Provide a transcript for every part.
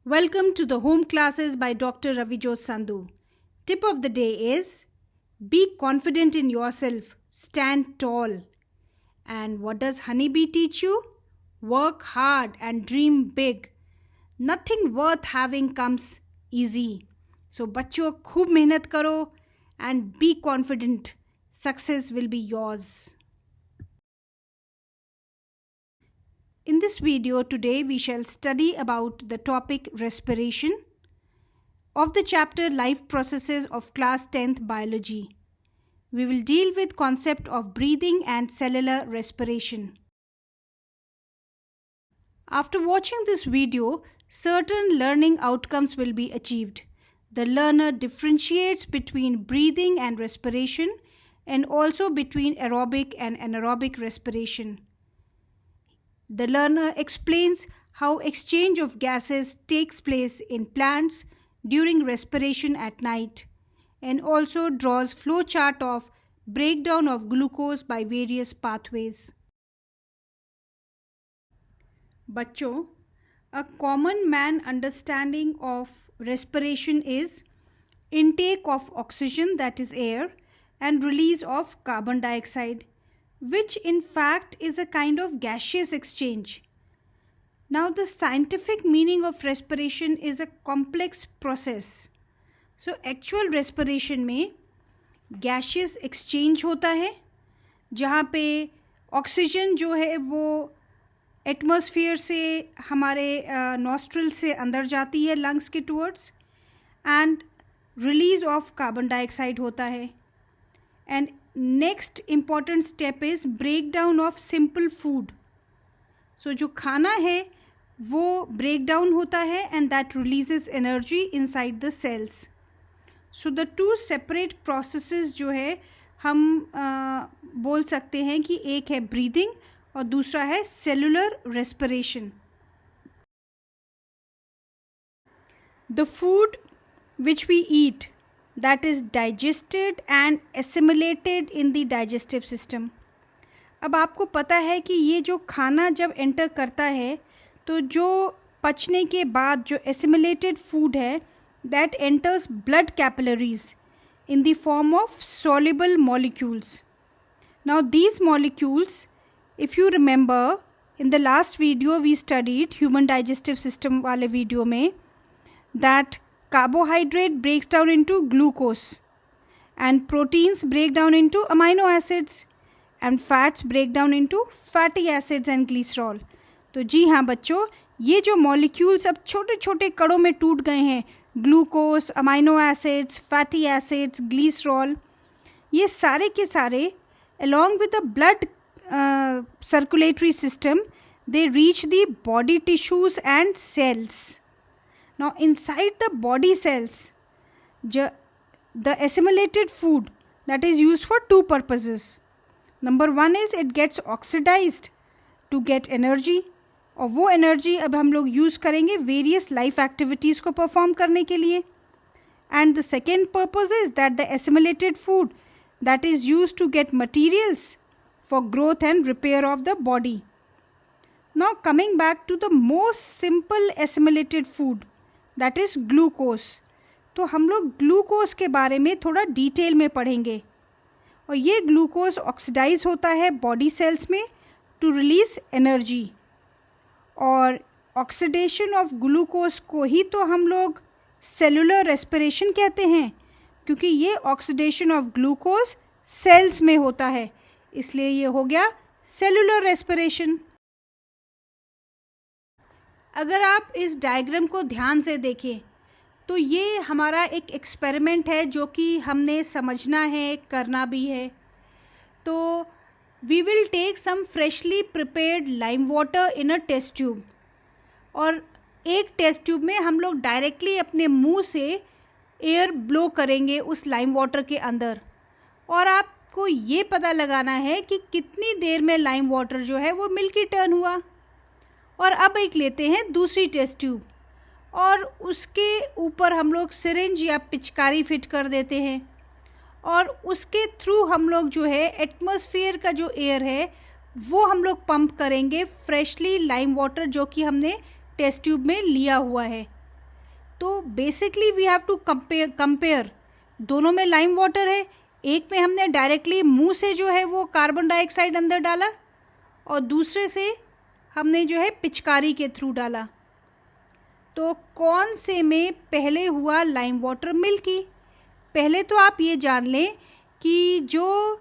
Welcome to the home classes by Dr. Ravijot Sandhu. Tip of the day is be confident in yourself, stand tall. And what does honeybee teach you? Work hard and dream big. Nothing worth having comes easy. So बच्चों खूब मेहनत करो and be confident. Success will be yours. In this video today we shall study about the topic respiration of the chapter Life Processes of class 10th Biology. We will deal with concept of breathing and cellular respiration. After watching this video, certain learning outcomes will be achieved. The learner differentiates between breathing and respiration and also between aerobic and anaerobic respiration. The learner explains how exchange of gases takes place in plants during respiration at night and also draws flow chart of breakdown of glucose by various pathways. Bachcho, a common man understanding of respiration is intake of oxygen, that is air, and release of carbon dioxide, which in fact is a kind of gaseous exchange. Now the scientific meaning of respiration is a complex process. So actual respiration में gaseous exchange होता है जहाँ पे oxygen जो है वो atmosphere से हमारे नॉस्ट्रल से अंदर जाती है लंग्स के towards and release of carbon dioxide होता है. And next important step is break down of simple food. So जो खाना है वो ब्रेक डाउन होता है and that releases energy inside the cells. So the two separate processes जो है हम बोल सकते हैं कि एक है ब्रीदिंग और दूसरा है cellular respiration. The food which we eat that is digested and assimilated in the digestive system. अब आपको पता है कि ये जो खाना जब एंटर करता है तो जो पचने के बाद जो assimilated food है that enters blood capillaries in the form of soluble molecules. Now these molecules, if you remember in the last video we studied human digestive system वाले वीडियो में that carbohydrate breaks down into glucose and proteins break down into amino acids and fats break down into fatty acids and glycerol. तो जी हाँ बच्चों, ये जो molecules अब छोटे छोटे कणों में टूट गए हैं, glucose, amino acids, fatty acids, glycerol, ये सारे के सारे along with the blood circulatory system they reach the body tissues and cells. Now inside the body cells, the assimilated food that is used for two purposes. Number one is it gets oxidized to get energy, और वो energy अब हम लोग use करेंगे various life activities को perform करने के लिए. And the second purpose is that the assimilated food that is used to get materials for growth and repair of the body. Now coming back to the most simple assimilated food, that is glucose. तो हम लोग glucose के बारे में थोड़ा detail में पढ़ेंगे. और ये ग्लूकोज ऑक्सीडाइज होता है बॉडी सेल्स में टू रिलीज एनर्जी. और ऑक्सीडेशन ऑफ ग्लूकोज को ही तो हम लोग सेलुलर रेस्पिरेशन कहते हैं, क्योंकि ये ऑक्सीडेशन ऑफ ग्लूकोज सेल्स में होता है, इसलिए ये हो गया सेलुलर रेस्पिरेशन. अगर आप इस डायग्राम को ध्यान से देखें तो ये हमारा एक एक्सपेरिमेंट है जो कि हमने समझना है, करना भी है. तो we will take some freshly prepared lime water in a test tube, और एक टेस्ट ट्यूब में हम लोग डायरेक्टली अपने मुंह से एयर ब्लो करेंगे उस लाइम वाटर के अंदर, और आपको ये पता लगाना है कि कितनी देर में लाइम वाटर जो है वो मिल्की टर्न हुआ. और अब एक लेते हैं दूसरी टेस्ट ट्यूब और उसके ऊपर हम लोग सिरिंज या पिचकारी फिट कर देते हैं, और उसके थ्रू हम लोग जो है एटमॉस्फेयर का जो एयर है वो हम लोग पंप करेंगे फ्रेशली लाइम वाटर जो कि हमने टेस्ट ट्यूब में लिया हुआ है. तो basically we have to compare, दोनों में लाइम वाटर है, एक में हमने डायरेक्टली मुंह से जो है वो कार्बन डाइऑक्साइड अंदर डाला और दूसरे से हमने जो है पिचकारी के थ्रू डाला। तो कौन से में पहले हुआ लाइम वाटर मिल्की? पहले तो आप ये जान लें कि जो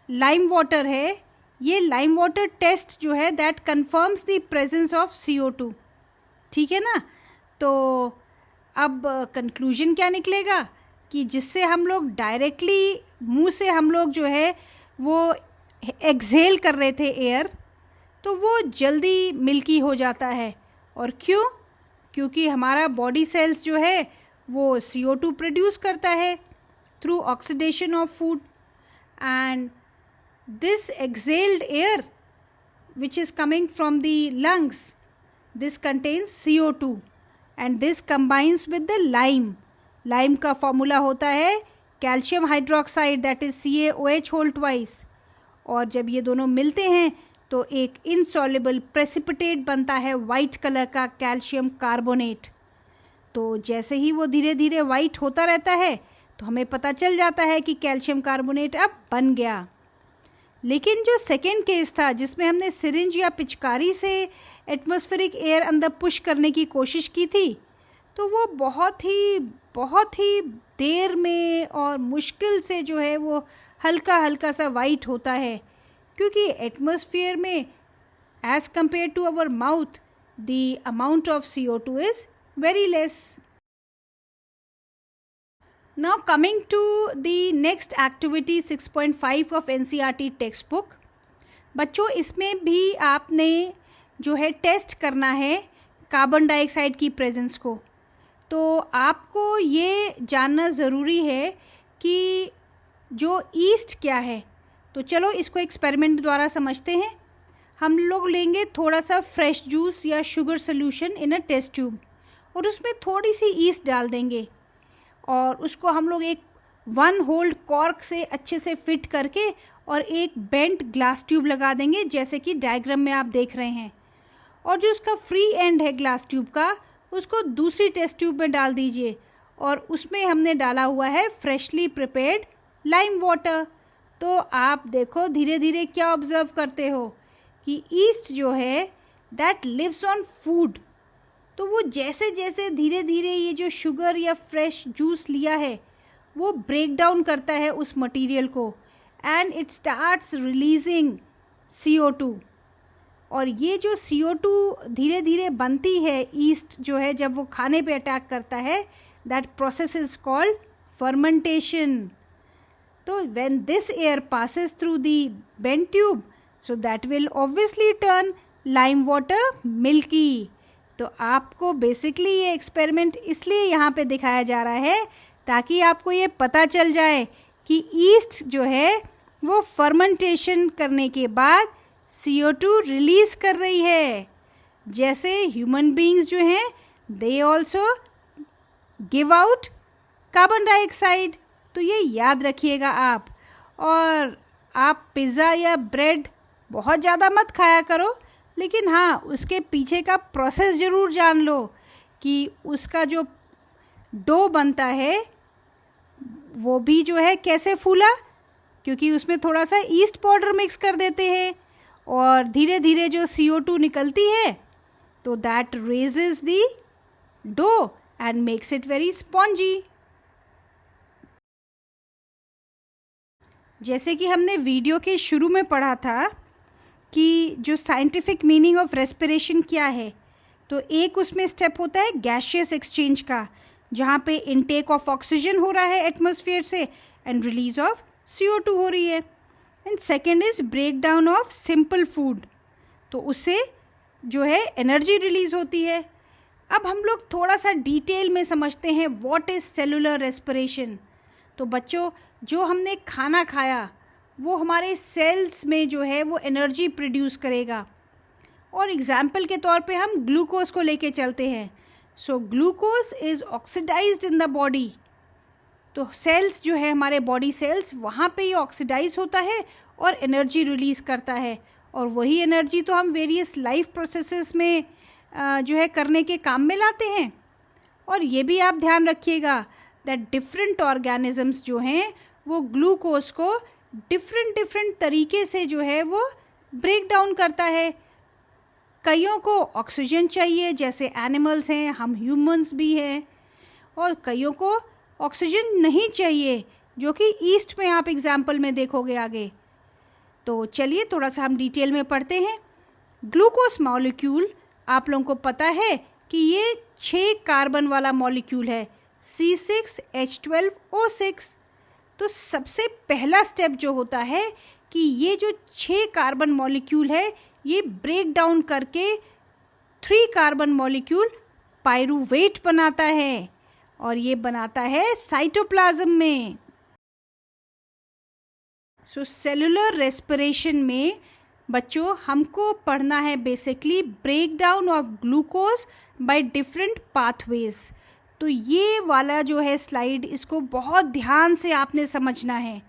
लाइम वाटर है, ये लाइम वाटर टेस्ट जो है that confirms the presence of CO2, ठीक है ना। तो अब कंक्लूजन क्या निकलेगा कि जिससे हम लोग डायरेक्टली मुंह से हम लोग जो है वो एक्सहेल कर रहे थे एयर, तो वो जल्दी मिल्की हो जाता है। और क्यों? क्योंकि हमारा बॉडी सेल्स जो है वो CO2 प्रोड्यूस करता है through oxidation of food, and this exhaled air which is coming from the lungs, this contains CO2 and this combines with the lime. Lime का फॉर्मूला होता है calcium hydroxide, that is CaOH whole twice, और जब ये दोनों मिलते हैं तो एक इनसॉल्युबल प्रेसिपिटेट बनता है वाइट कलर का कैल्शियम कार्बोनेट। तो जैसे ही वो धीरे धीरे वाइट होता रहता है तो हमें पता चल जाता है कि कैल्शियम कार्बोनेट अब बन गया। लेकिन जो सेकेंड केस था जिसमें हमने सिरिंज या पिचकारी से एटमॉस्फेरिक एयर अंदर पुश करने की कोशिश की थी, तो वो बहुत ही देर में और मुश्किल से जो है वो हल्का हल्का सा वाइट होता है, क्योंकि एटमॉस्फेयर में as compare to our mouth the amount of CO2 is very less. Now coming to the next activity 6.5 of NCERT textbook, बच्चों इसमें भी आपने जो है टेस्ट करना है कार्बन डाइऑक्साइड की प्रेजेंस को। तो आपको ये जानना ज़रूरी है कि जो ईस्ट क्या है। तो चलो इसको एक्सपेरिमेंट द्वारा समझते हैं। हम लोग लेंगे थोड़ा सा फ्रेश जूस या sugar solution in a test tube और उसमें थोड़ी सी ईस्ट डाल देंगे और उसको हम लोग एक 1 होल्ड कॉर्क से अच्छे से फिट करके और एक बेंट ग्लास ट्यूब लगा देंगे, जैसे कि डायग्राम में आप देख रहे हैं। और जो उसका फ्री एंड है ग्लास ट्यूब का, उसको दूसरी टेस्ट ट्यूब में डाल दीजिए और उसमें हमने डाला हुआ है फ्रेशली प्रिपेयर्ड लाइम वाटर। तो आप देखो धीरे धीरे क्या ऑब्जर्व करते हो कि ईस्ट जो है दैट लिव्स ऑन फूड। तो वो जैसे जैसे धीरे धीरे ये जो शुगर या फ्रेश जूस लिया है वो ब्रेक डाउन करता है उस मटेरियल को and it starts releasing CO2। और ये जो CO2 धीरे धीरे बनती है ईस्ट जो है जब वो खाने पे अटैक करता है, that process is called fermentation. तो when this air passes through the bent tube, so that will obviously turn lime water milky. तो आपको बेसिकली ये एक्सपेरिमेंट इसलिए यहाँ पे दिखाया जा रहा है ताकि आपको ये पता चल जाए कि ईस्ट जो है वो फर्मेंटेशन करने के बाद CO2 रिलीज़ कर रही है। जैसे ह्यूमन बीइंग्स जो हैं they also give out carbon dioxide. तो ये याद रखिएगा आप। और आप पिज़्ज़ा या ब्रेड बहुत ज़्यादा मत खाया करो, लेकिन हाँ उसके पीछे का प्रोसेस ज़रूर जान लो कि उसका जो डो बनता है वो भी जो है कैसे फूला, क्योंकि उसमें थोड़ा सा ईस्ट पाउडर मिक्स कर देते हैं और धीरे धीरे जो CO2 निकलती है तो that raises the dough and makes it very spongy. जैसे कि हमने वीडियो के शुरू में पढ़ा था कि जो साइंटिफिक मीनिंग ऑफ रेस्पिरेशन क्या है, तो एक उसमें स्टेप होता है गैशियस एक्सचेंज का, जहाँ पे इनटेक ऑफ ऑक्सीजन हो रहा है एटमॉस्फेयर से एंड रिलीज ऑफ CO2 हो रही है। And second is break down of simple food, तो उससे जो है एनर्जी रिलीज होती है। अब हम लोग थोड़ा सा डिटेल में समझते हैं व्हाट इज़ सेलुलर रेस्पिरेशन। तो बच्चों जो हमने खाना खाया वो हमारे सेल्स में जो है वो एनर्जी प्रोड्यूस करेगा। और एग्जाम्पल के तौर पे हम ग्लूकोज को लेके चलते हैं। So glucose is oxidised in the body. तो सेल्स जो है हमारे बॉडी सेल्स, वहाँ पे ये ऑक्सीडाइज होता है और एनर्जी रिलीज़ करता है। और वही एनर्जी तो हम वेरियस लाइफ प्रोसेसेस में जो है करने के काम में लाते हैं। और ये भी आप ध्यान रखिएगा दैट डिफरेंट ऑर्गेनिजम्स जो हैं वो ग्लूकोज को डिफरेंट तरीके से जो है वो ब्रेक डाउन करता है। कईयों को ऑक्सीजन चाहिए, जैसे एनिमल्स हैं, हम ह्यूमंस भी हैं, और कईयों को ऑक्सीजन नहीं चाहिए, जो कि ईस्ट में आप एग्जाम्पल में देखोगे आगे। तो चलिए थोड़ा सा हम डिटेल में पढ़ते हैं। ग्लूकोज मॉलिक्यूल आप लोगों को पता है कि ये 6 कार्बन वाला मॉलिक्यूल है, C6H12O6। तो सबसे पहला स्टेप जो होता है कि ये जो 6 कार्बन मॉलिक्यूल है ये ब्रेक डाउन करके 3 कार्बन मॉलिक्यूल पायरूवेट बनाता है, और ये बनाता है साइटोप्लाज्म में। सो सेलुलर रेस्पिरेशन में बच्चों हमको पढ़ना है basically break down of glucose by different pathways. तो ये वाला जो है स्लाइड, इसको बहुत ध्यान से आपने समझना है,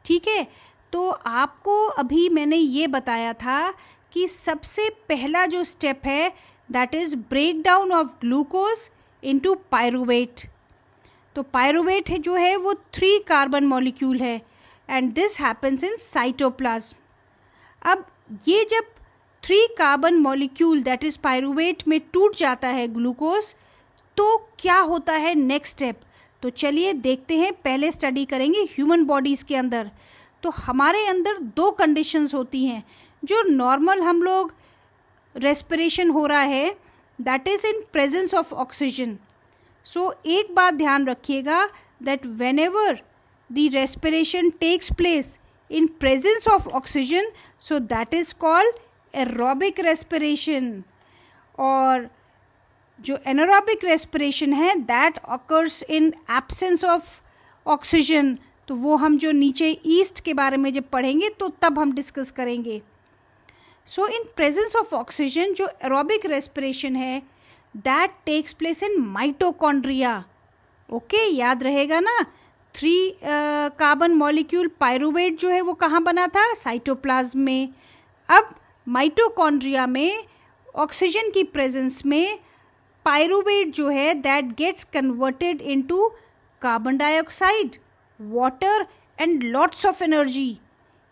ठीक है। तो आपको अभी मैंने ये बताया था कि सबसे पहला जो स्टेप है that is break down of glucose into pyruvate. तो पायरूवेट जो है वो 3 कार्बन मॉलिक्यूल है and this happens in cytoplasm. अब ये जब 3 carbon molecule that is pyruvate में टूट जाता है ग्लूकोज, तो क्या होता है नेक्स्ट स्टेप। तो चलिए देखते हैं, पहले स्टडी करेंगे ह्यूमन बॉडीज़ के अंदर। तो हमारे अंदर 2 कंडीशंस होती हैं। जो नॉर्मल हम लोग रेस्पिरेशन हो रहा है that is in presence of oxygen. So एक बात ध्यान रखिएगा that whenever the respiration takes place in presence of oxygen, so that is called aerobic respiration। और जो anaerobic respiration है that occurs in absence of oxygen। तो वो हम जो नीचे ईस्ट के बारे में जब पढ़ेंगे तो तब हम डिस्कस करेंगे। सो इन प्रेजेंस ऑफ ऑक्सीजन जो aerobic respiration है that takes place in mitochondria। Okay, याद रहेगा ना। 3 कार्बन मॉलिक्यूल पायरूवेट जो है वो कहाँ बना था, साइटोप्लाज्म में। अब माइटोकॉन्ड्रिया में ऑक्सीजन की प्रेजेंस में पायरूवेट जो है that gets converted into carbon dioxide, water and lots of energy.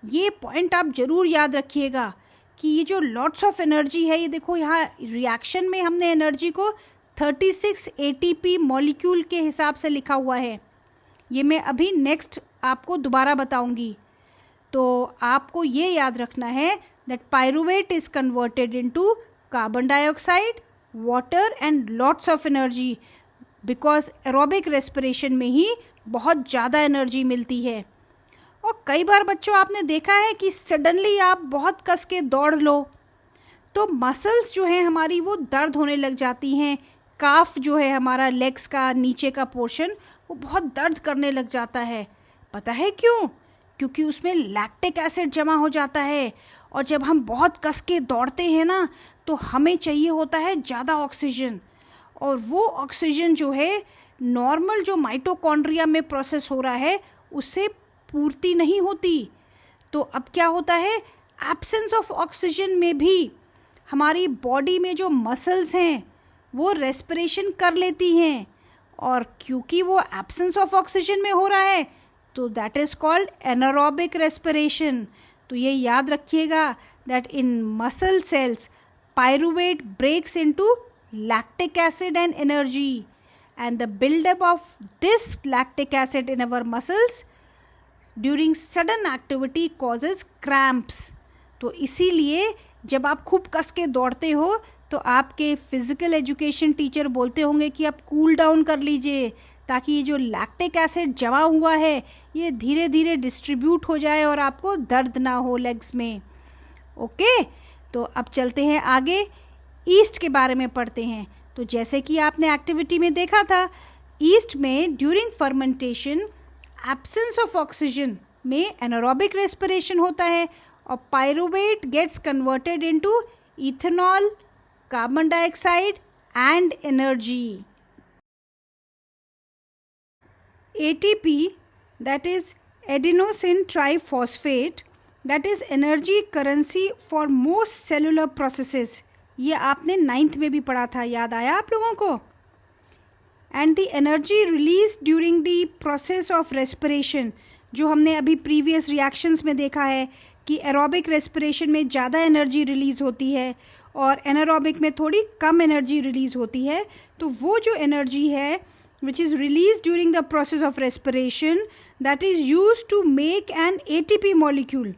ये पॉइंट आप ज़रूर याद रखिएगा कि ये जो लॉट्स ऑफ एनर्जी है, ये देखो यहाँ रिएक्शन में हमने एनर्जी को 36 ATP मॉलिक्यूल के हिसाब से लिखा हुआ है। ये मैं अभी नेक्स्ट आपको दोबारा बताऊंगी। तो आपको ये याद रखना है that pyruvate is converted into carbon dioxide, water and lots of energy, because aerobic respiration में ही बहुत ज़्यादा एनर्जी मिलती है। और कई बार बच्चों आपने देखा है कि सडनली आप बहुत कस के दौड़ लो तो मसल्स जो हैं हमारी वो दर्द होने लग जाती हैं। काफ जो है हमारा लेग्स का नीचे का पोर्शन वो बहुत दर्द करने लग जाता है। पता है क्यों? क्योंकि उसमें लैक्टिक एसिड जमा हो जाता है, और जब हम बहुत कस के दौड़ते हैं ना तो हमें चाहिए होता है ज़्यादा ऑक्सीजन, और वो ऑक्सीजन जो है नॉर्मल जो माइटोकॉन्ड्रिया में प्रोसेस हो रहा है उससे पूर्ति नहीं होती। तो अब क्या होता है, एब्सेंस ऑफ ऑक्सीजन में भी हमारी बॉडी में जो मसल्स हैं वो रेस्पिरेशन कर लेती हैं, और क्योंकि वो एब्सेंस ऑफ ऑक्सीजन में हो रहा है तो that is called anaerobic respiration. तो ये याद रखिएगा that in muscle cells pyruvate breaks into lactic acid and energy, and the buildup of this lactic acid in our muscles during sudden activity causes cramps। तो इसीलिए जब आप खूब कस के दौड़ते हो तो आपके फिज़िकल एजुकेशन टीचर बोलते होंगे कि आप कूल डाउन कर लीजिए ताकि ये जो लैक्टिक एसिड जमा हुआ है ये धीरे धीरे डिस्ट्रीब्यूट हो जाए और आपको दर्द ना हो लेग्स में। ओके, तो अब चलते हैं आगे, ईस्ट के बारे में पढ़ते हैं। तो जैसे कि आपने एक्टिविटी में देखा था, ईस्ट में during fermentation absence of oxygen में एनारोबिक रेस्पिरेशन होता है और pyruvate gets converted into ethanol, carbon dioxide and energy. ATP, that is adenosine triphosphate, that is energy currency for most cellular processes। ये आपने 9th में भी पढ़ा था, याद आया आप लोगों को? And the energy release during the process of respiration, जो हमने अभी प्रीवियस रिएक्शंस में देखा है कि एरोबिक रेस्पिरेशन में ज़्यादा एनर्जी रिलीज़ होती है और एनारोबिक में थोड़ी कम एनर्जी रिलीज़ होती है। तो वो जो एनर्जी है which is release during the process of respiration, that is use to make an ATP molecule.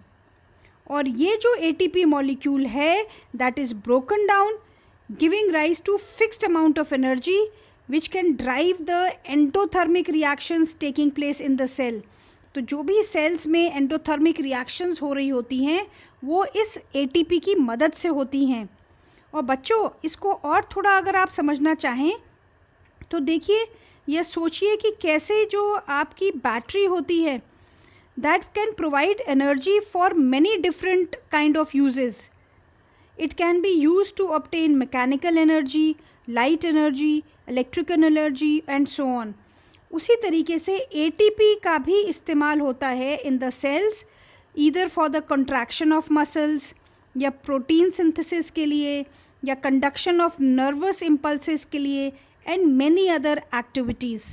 और ये जो ATP मॉलिक्यूल है that is broken down, giving rise to fixed amount of energy which can drive the endothermic reactions taking place in the cell. तो जो भी sales में endothermic reactions हो रही होती हैं वो इस ATP की मदद से होती हैं। और बच्चों, इसको और थोड़ा अगर आप समझना चाहें तो देखिए, यह सोचिए कि कैसे जो आपकी बैटरी होती है that can provide energy for many different kind of uses. It can be use to obtain mechanical energy, light energy, electrical energy and so on. उसी तरीके से ATP का भी इस्तेमाल होता है in the cells, either for the contraction of muscles, या protein synthesis के लिए, या कंडक्शन ऑफ नर्वस इम्पल्सेस के लिए, एंड मैनी अदर एक्टिविटीज़।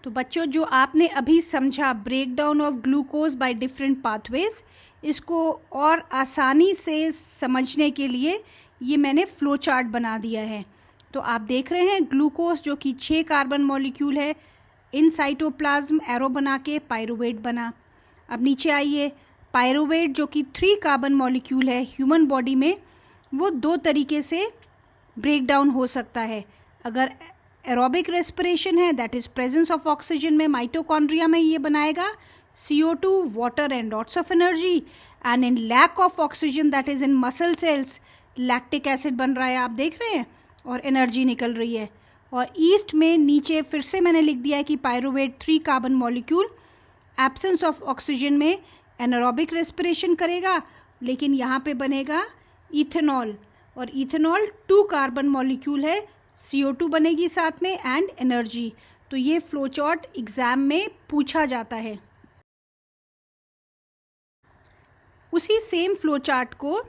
तो बच्चों, जो आपने अभी समझा break down of glucose by different pathways, इसको और आसानी से समझने के लिए ये मैंने फ्लो चार्ट बना दिया है। तो आप देख रहे हैं ग्लूकोज जो कि 6 कार्बन मॉलिक्यूल है, इन साइटोप्लाज्म एरो बना के पायरुवेट बना। अब नीचे आइए, पायरुवेट जो कि 3 कार्बन मॉलिक्यूल है ह्यूमन बॉडी में, वो 2 तरीके से ब्रेक डाउन हो सकता है। अगर एरोबिक रेस्पिरेशन है that is presence of oxygen में माइटोकॉन्ड्रिया में ये बनाएगा CO2, water and lots of energy, and in lack of oxygen that is in muscle cells lactic acid बन रहा है, आप देख रहे हैं, और एनर्जी निकल रही है। और ईस्ट में नीचे फिर से मैंने लिख दिया है कि pyruvate 3 carbon molecule absence of oxygen में एनारोबिक रेस्पिरेशन करेगा, लेकिन यहाँ पे बनेगा इथेनॉल, और इथेनॉल 2 कार्बन मॉलिक्यूल है, CO2 बनेगी साथ में एंड एनर्जी। तो ये फ्लो चार्ट एग्जाम में पूछा जाता है। उसी सेम फ्लो चार्ट को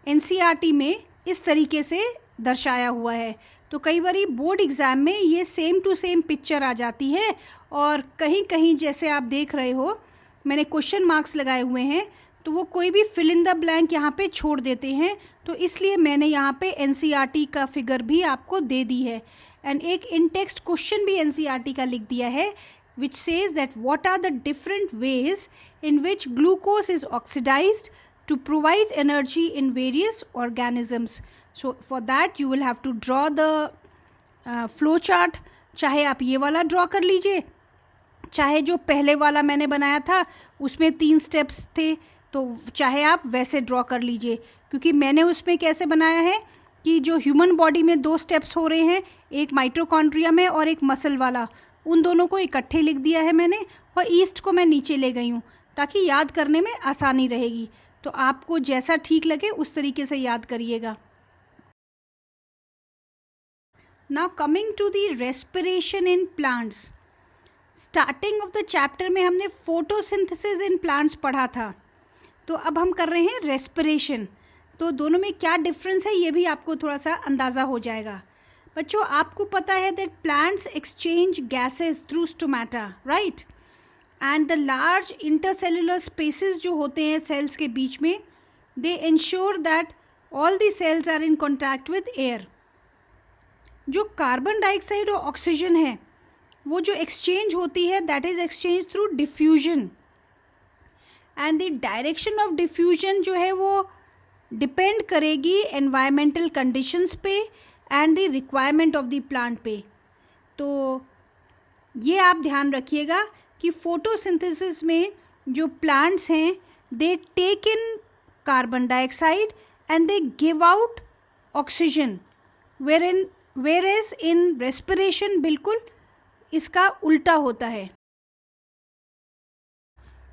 NCERT में इस तरीके से दर्शाया हुआ है। तो कई बारी बोर्ड एग्ज़ाम में ये सेम टू सेम पिक्चर आ जाती है, और कहीं कहीं जैसे आप देख रहे हो मैंने क्वेश्चन मार्क्स लगाए हुए हैं, तो वो कोई भी फिल इन द ब्लैंक यहाँ पे छोड़ देते हैं। तो इसलिए मैंने यहाँ पे NCERT का फिगर भी आपको दे दी है, एंड एक इन टेक्स्ट क्वेश्चन भी NCERT का लिख दिया है which says that what are the different ways in which glucose is oxidized to provide energy in various organisms. So for that you will have to draw the flow chart. चाहे आप ये वाला draw कर लीजिए, चाहे जो पहले वाला मैंने बनाया था उसमें 3 स्टेप्स थे, तो चाहे आप वैसे ड्रॉ कर लीजिए। क्योंकि मैंने उसमें कैसे बनाया है कि जो ह्यूमन बॉडी में 2 स्टेप्स हो रहे हैं, एक माइटोकॉन्ड्रिया में और एक मसल वाला, उन दोनों को इकट्ठे लिख दिया है मैंने, और ईस्ट को मैं नीचे ले गई हूँ ताकि याद करने में आसानी रहेगी। तो आपको जैसा ठीक लगे उस तरीके से याद करिएगा। Now coming to the respiration in plants. Starting of the chapter में हमने फोटोसिंथेसिस इन प्लांट्स पढ़ा था, तो अब हम कर रहे हैं रेस्पिरेशन। तो दोनों में क्या डिफरेंस है ये भी आपको थोड़ा सा अंदाज़ा हो जाएगा। बच्चों, आपको पता है that plants exchange gases through stomata, right, and the large intercellular spaces जो होते हैं सेल्स के बीच में, they ensure that all the cells are in contact with air. जो कार्बन डाइऑक्साइड और ऑक्सीजन है वो जो एक्सचेंज होती है that is exchange through diffusion, and the direction of diffusion जो है वो डिपेंड करेगी एनवायरमेंटल कंडीशंस पे and the requirement of the plant पे। तो ये आप ध्यान रखिएगा कि फोटोसिंथेसिस में जो प्लांट्स हैं they take in carbon dioxide and they give out oxygen, whereas in respiration बिल्कुल इसका उल्टा होता है।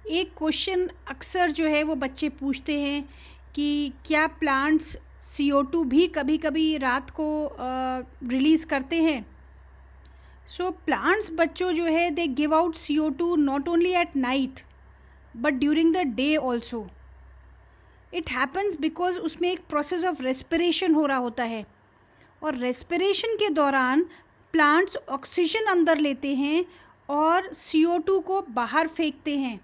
एक क्वेश्चन अक्सर जो है वो बच्चे पूछते हैं कि क्या प्लांट्स CO2 भी कभी कभी रात को रिलीज़ करते हैं। सो प्लांट्स बच्चों जो है दे give out CO2 not only at night but during the day also. It happens because उसमें एक प्रोसेस ऑफ रेस्पिरेशन हो रहा होता है, और रेस्पिरेशन के दौरान प्लांट्स ऑक्सीजन अंदर लेते हैं और CO2 को बाहर फेंकते हैं,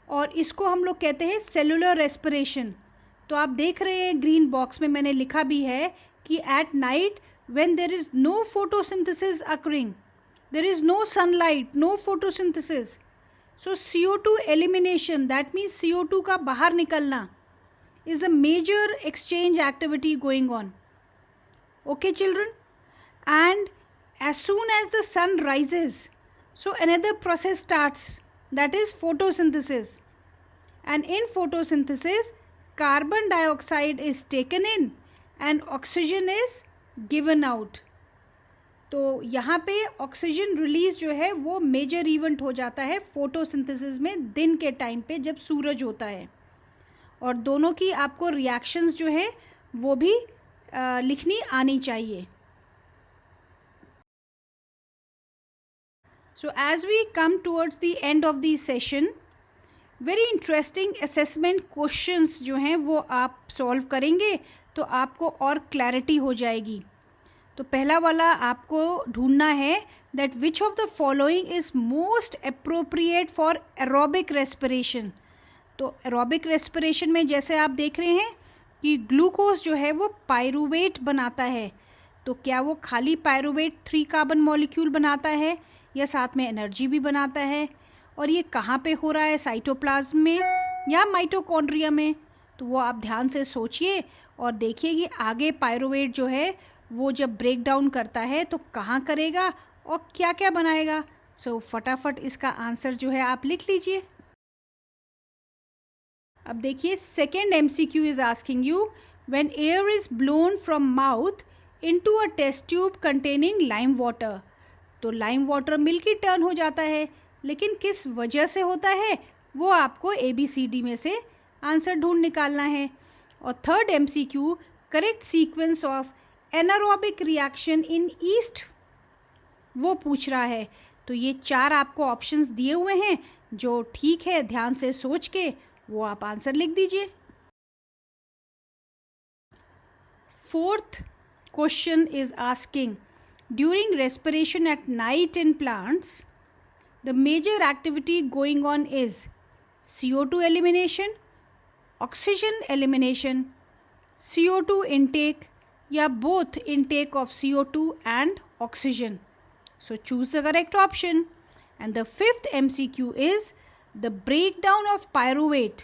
और इसको हम लोग कहते हैं सेलुलर रेस्पिरेशन। तो आप देख रहे हैं ग्रीन बॉक्स में मैंने लिखा भी है कि at night when there is no photosynthesis occurring, there is no sunlight, no photosynthesis, so CO2 elimination, that means CO2 का बाहर निकलना is a major exchange activity going on. Okay, children? And as soon as the sun rises, so another process starts, that is photosynthesis. And in photosynthesis, carbon dioxide is taken in and oxygen is given out. तो यहाँ पे oxygen release जो है वो major event हो जाता है photosynthesis में दिन के टाइम पे जब सूरज होता है, और दोनों की आपको रिएक्शंस जो है वो भी लिखनी आनी चाहिए। So as we come towards the end of the session, very interesting assessment questions जो हैं वो आप सॉल्व करेंगे तो आपको और क्लैरिटी हो जाएगी। तो पहला वाला आपको ढूंढना है that which of the following is most appropriate for aerobic respiration. तो एरोबिक रेस्पिरेशन में जैसे आप देख रहे हैं कि ग्लूकोज जो है वो पायरूवेट बनाता है, तो क्या वो खाली पायरूवेट 3 कार्बन मॉलिक्यूल बनाता है या साथ में एनर्जी भी बनाता है, और ये कहाँ पे हो रहा है, साइटोप्लाज्म में या माइटोकॉन्ड्रिया में? तो वो आप ध्यान से सोचिए और देखिए कि आगे पायरूवेट जो है वो जब ब्रेक डाउन करता है तो कहाँ करेगा और क्या क्या बनाएगा। सो फटाफट इसका आंसर जो है आप लिख लीजिए। अब देखिए second MCQ is asking you when air is blown from mouth into a test tube containing lime water. तो लाइम वाटर मिल्की टर्न हो जाता है, लेकिन किस वजह से होता है वो आपको ABCD में से आंसर ढूंढ निकालना है। और third MCQ correct sequence of anaerobic reaction in east वो पूछ रहा है। तो ये 4 आपको ऑप्शंस दिए हुए हैं, जो ठीक है ध्यान से सोच के वो आप आंसर लिख दीजिए। Fourth question is asking during respiration at night in plants the major activity going on is CO2 elimination, oxygen elimination, CO2 intake या both intake of CO2 and oxygen. So choose the correct option. And the fifth MCQ is the breakdown of pyruvate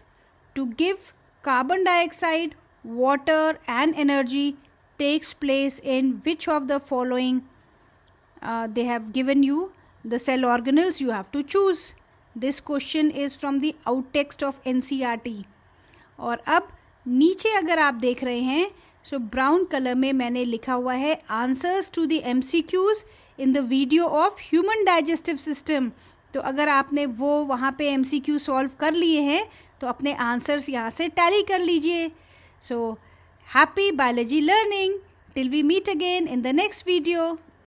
to give carbon dioxide, water and energy takes place in which of the following? They have given you the cell organelles, you have to choose. This question is from the out text of NCERT. और अब नीचे अगर आप देख रहे हैं सो brown colour में मैंने लिखा हुआ है answers to the MCQs in the video of human digestive system. तो अगर आपने वो वहाँ पे MCQ सॉल्व कर लिए हैं तो अपने आंसर्स यहाँ से टैली कर लीजिए। So happy biology learning till we meet again in the next video.